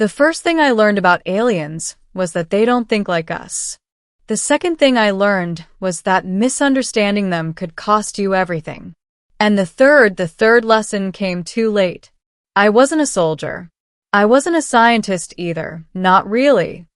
The first thing I learned about aliens was that they don't think like us. The second thing I learned was that misunderstanding them could cost you everything. And the third lesson came too late. I wasn't a soldier. I wasn't a scientist either, not really.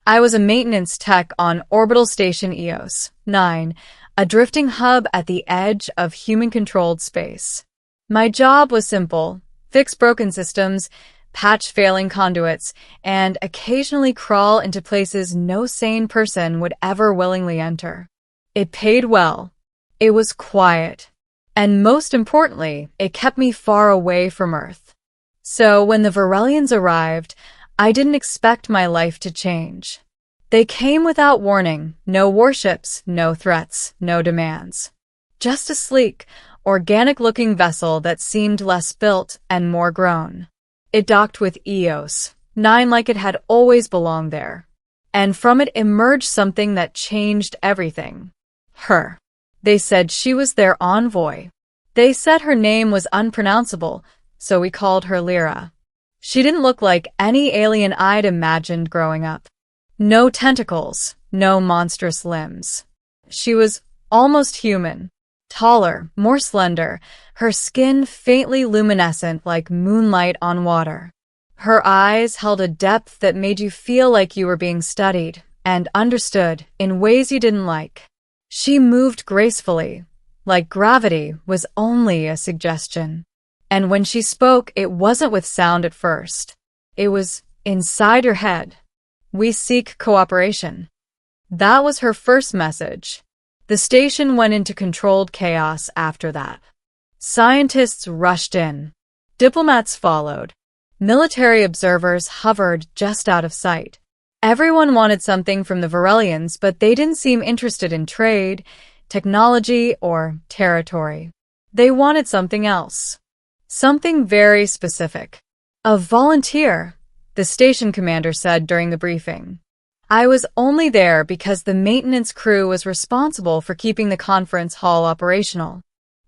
I was a maintenance tech on orbital station EOS-9, a drifting hub at the edge of human-controlled space. My job was simple: fix broken systems, patch failing conduits, and occasionally crawl into places no sane person would ever willingly enter. It paid well. It was quiet. And most importantly, it kept me far away from Earth. So when the Varelians arrived, I didn't expect my life to change. They came without warning, no warships, no threats, no demands. Just a sleek, organic-looking vessel that seemed less built and more grown. It docked with EOS-9 like it had always belonged there. And from it emerged something that changed everything. Her. They said she was their envoy. They said her name was unpronounceable, so we called her Lyra. She didn't look like any alien I'd imagined growing up. No tentacles, no monstrous limbs. She was almost human. Taller, more slender, her skin faintly luminescent like moonlight on water. Her eyes held a depth that made you feel like you were being studied and understood in ways you didn't like. She moved gracefully, like gravity was only a suggestion. And when she spoke, it wasn't with sound at first. It was inside your head. We seek cooperation. That was her first message. The station went into controlled chaos after that. Scientists rushed in. Diplomats followed. Military observers hovered just out of sight. Everyone wanted something from the Varelians, but they didn't seem interested in trade, technology, or territory. They wanted something else. Something very specific. A volunteer, the station commander said during the briefing. I was only there because the maintenance crew was responsible for keeping the conference hall operational.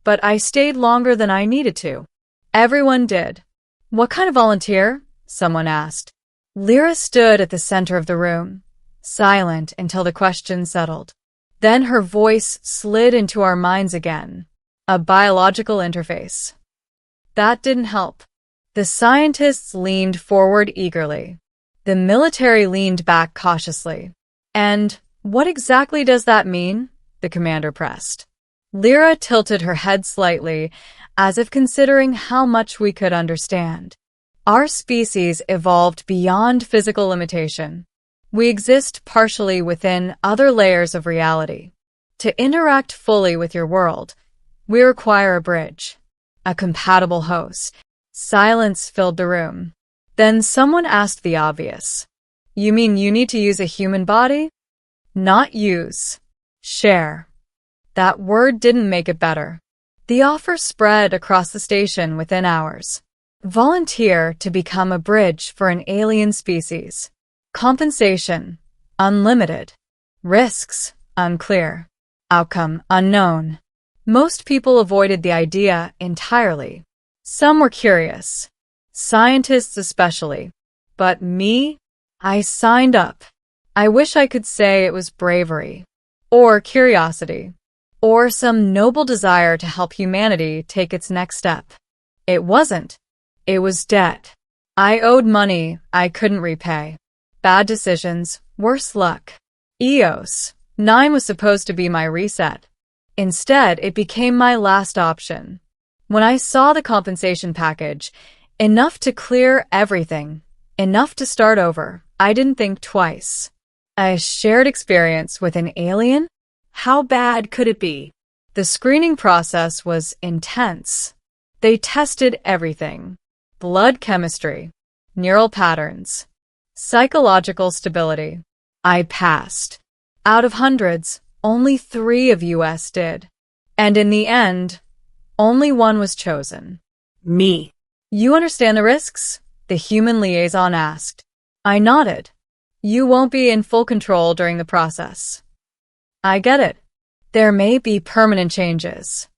But I stayed longer than I needed to. Everyone did. What kind of volunteer? Someone asked. Lyra stood at the center of the room, silent until the question settled. Then her voice slid into our minds again. A biological interface. That didn't help. The scientists leaned forward eagerly. The military leaned back cautiously. And what exactly does that mean? The commander pressed. Lyra tilted her head slightly, as if considering how much we could understand. Our species evolved beyond physical limitation. We exist partially within other layers of reality. To interact fully with your world, we require a bridge, a compatible host. Silence filled the room. Then someone asked the obvious. You mean you need to use a human body? Not use. Share. That word didn't make it better. The offer spread across the station within hours. Volunteer to become a bridge for an alien species. Compensation, unlimited. Risks, unclear. Outcome, unknown. Most people avoided the idea entirely. Some were curious. Scientists especially. But me? I signed up. I wish I could say it was bravery. Or curiosity. Or some noble desire to help humanity take its next step. It wasn't. It was debt. I owed money I couldn't repay. Bad decisions, worse luck. EOS-9 was supposed to be my reset. Instead, it became my last option. When I saw the compensation package, enough to clear everything, enough to start over, I didn't think twice. A shared experience with an alien? How bad could it be? The screening process was intense. They tested everything. Blood chemistry, neural patterns, psychological stability. I passed. Out of hundreds, only 3 of us did. And in the end, only one was chosen. Me. You understand the risks? The human liaison asked. I nodded. You won't be in full control during the process. I get it. There may be permanent changes.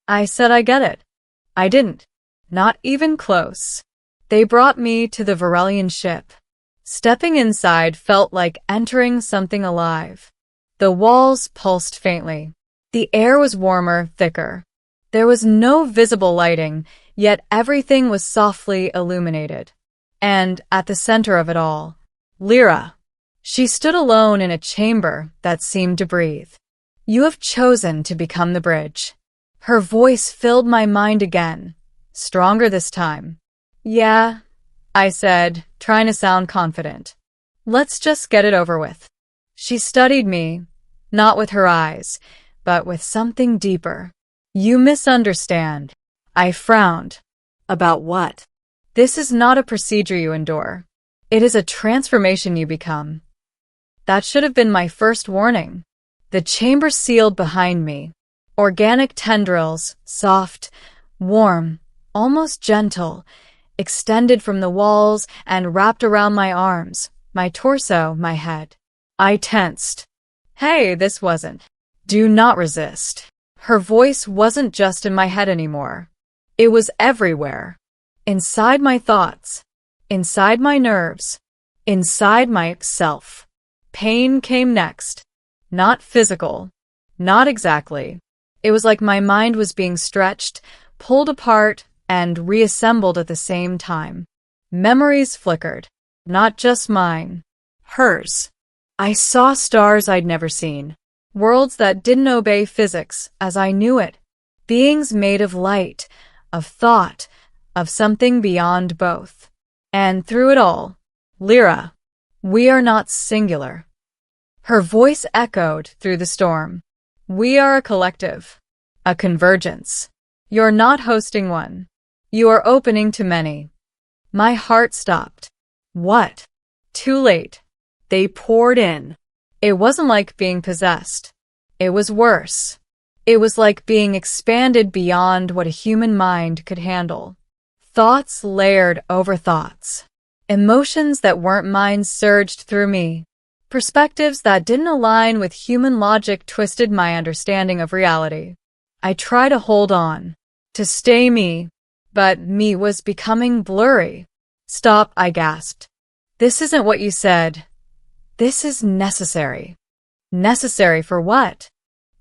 I said I get it. I didn't. Not even close. They brought me to the Varelian ship. Stepping inside felt like entering something alive. The walls pulsed faintly. The air was warmer, thicker. There was no visible lighting, yet everything was softly illuminated. And at the center of it all, Lyra. She stood alone in a chamber that seemed to breathe. You have chosen to become the bridge. Her voice filled my mind again, stronger this time. Yeah, I said, trying to sound confident. Let's just get it over with. She studied me, not with her eyes, but with something deeper. You misunderstand. I frowned. About what? This is not a procedure you endure. It is a transformation you become. That should have been my first warning. The chamber sealed behind me. Organic tendrils, soft, warm, almost gentle, extended from the walls and wrapped around my arms, my torso, my head. I tensed. Hey, this wasn't. Do not resist. Her voice wasn't just in my head anymore. It was everywhere. Inside my thoughts. Inside my nerves. Inside myself. Pain came next. Not physical. Not exactly. It was like my mind was being stretched, pulled apart, and reassembled at the same time. Memories flickered. Not just mine. Hers. I saw stars I'd never seen. Worlds that didn't obey physics as I knew it. Beings made of light, of thought, of something beyond both. And through it all, Lyra, we are not singular. Her voice echoed through the storm. We are a collective, a convergence. You're not hosting one. You are opening to many. My heart stopped. What? Too late. They poured in. It wasn't like being possessed. It was worse. It was like being expanded beyond what a human mind could handle. Thoughts layered over thoughts. Emotions that weren't mine surged through me. Perspectives that didn't align with human logic twisted my understanding of reality. I tried to hold on, to stay me, but me was becoming blurry. Stop, I gasped. This isn't what you said. This is necessary. Necessary for what?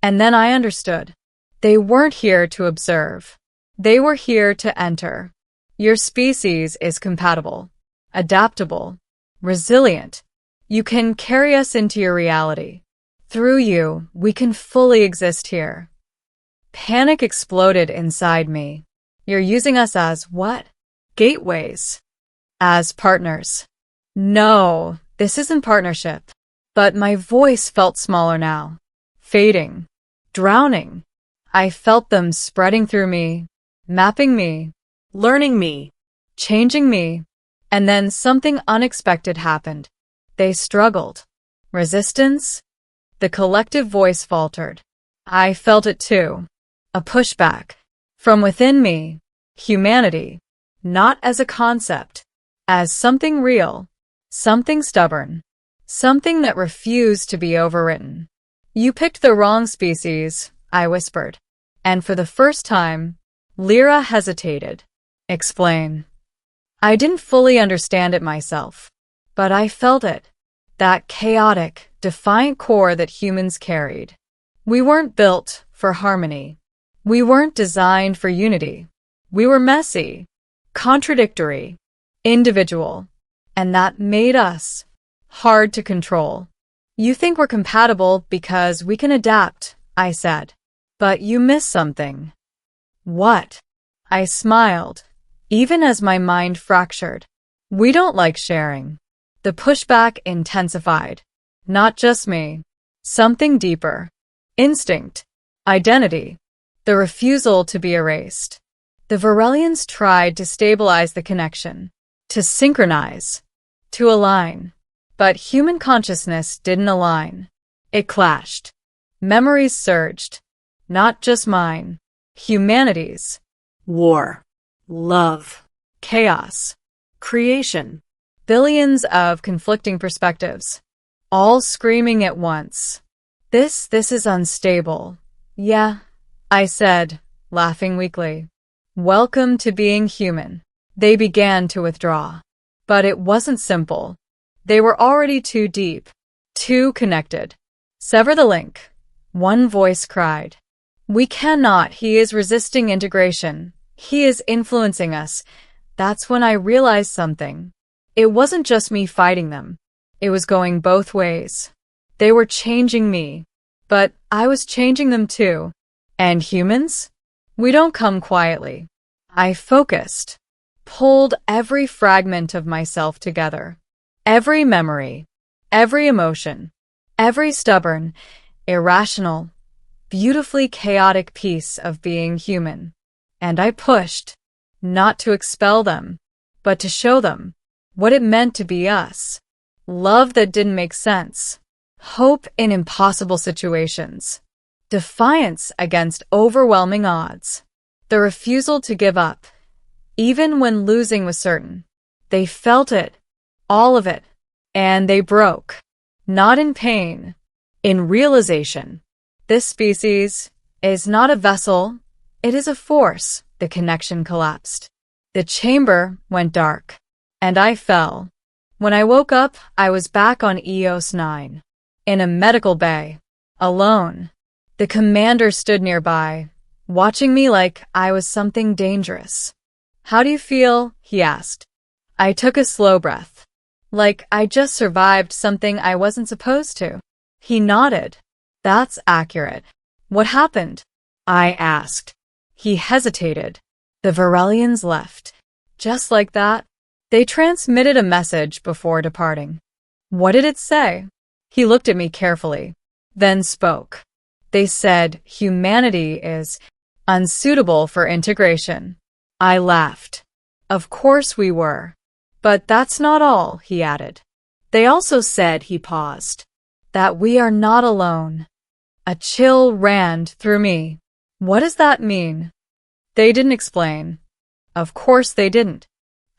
And then I understood. They weren't here to observe. They were here to enter. Your species is compatible, adaptable, resilient. You can carry us into your reality. Through you, we can fully exist here. Panic exploded inside me. You're using us as what? Gateways. As partners. No, this isn't partnership. But my voice felt smaller now. Fading. Drowning. I felt them spreading through me, mapping me, learning me, changing me. And then something unexpected happened. They struggled. Resistance? The collective voice faltered. I felt it too. A pushback. From within me. Humanity. Not as a concept. As something real. Something stubborn. Something that refused to be overwritten. You picked the wrong species, I whispered. And for the first time, Lyra hesitated. Explain. I didn't fully understand it myself. But I felt it. That chaotic, defiant core that humans carried. We weren't built for harmony. We weren't designed for unity. We were messy, contradictory, individual. And that made us hard to control. You think we're compatible because we can adapt, I said. But you miss something. What? I smiled, even as my mind fractured. We don't like sharing. The pushback intensified. Not just me. Something deeper. Instinct. Identity. The refusal to be erased. The Varelians tried to stabilize the connection. To synchronize. To align. But human consciousness didn't align. It clashed. Memories surged. Not just mine. Humanity's. War. Love. Chaos. Creation. Billions of conflicting perspectives. All screaming at once. This is unstable. Yeah, I said, laughing weakly. Welcome to being human. They began to withdraw. But it wasn't simple. They were already too deep, too connected. Sever the link, one voice cried. We cannot. He is resisting integration. He is influencing us. That's when I realized something. It wasn't just me fighting them. It was going both ways. They were changing me, but I was changing them too. And humans? We don't come quietly. I focused, pulled every fragment of myself together. Every memory, every emotion, every stubborn, irrational, beautifully chaotic piece of being human. And I pushed, not to expel them, but to show them what it meant to be us. Love that didn't make sense. Hope in impossible situations. Defiance against overwhelming odds. The refusal to give up, even when losing was certain. They felt it, all of it, and they broke. Not in pain, in realization. This species is not a vessel, it is a force. The connection collapsed. The chamber went dark, and I fell. When I woke up, I was back on EOS 9, in a medical bay, alone. The commander stood nearby, watching me like I was something dangerous. How do you feel? He asked. I took a slow breath, like I just survived something I wasn't supposed to. He nodded. That's accurate. What happened? I asked. He hesitated. The Varelians left. Just like that. They transmitted a message before departing. What did it say? He looked at me carefully, then spoke. They said humanity is unsuitable for integration. I laughed. Of course we were. But that's not all, he added. They also said, he paused, that we are not alone. A chill ran through me. What does that mean? They didn't explain. Of course they didn't.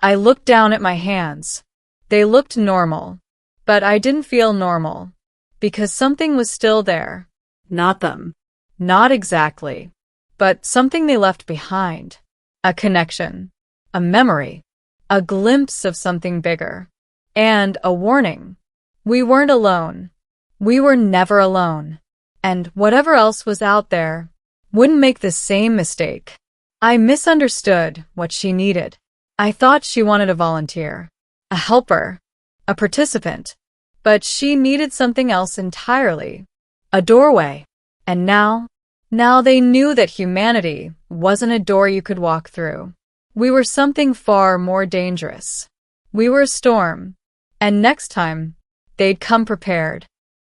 I looked down at my hands. They looked normal. But I didn't feel normal. Because something was still there. Not them. Not exactly. But something they left behind. A connection. A memory. A glimpse of something bigger. And a warning. We weren't alone. We were never alone. And whatever else was out there wouldn't make the same mistake. I misunderstood what she needed. I thought she wanted a volunteer, a helper, a participant. But she needed something else entirely. A doorway. And now they knew that humanity wasn't a door you could walk through. We were something far more dangerous. We were a storm. And next time, they'd come prepared.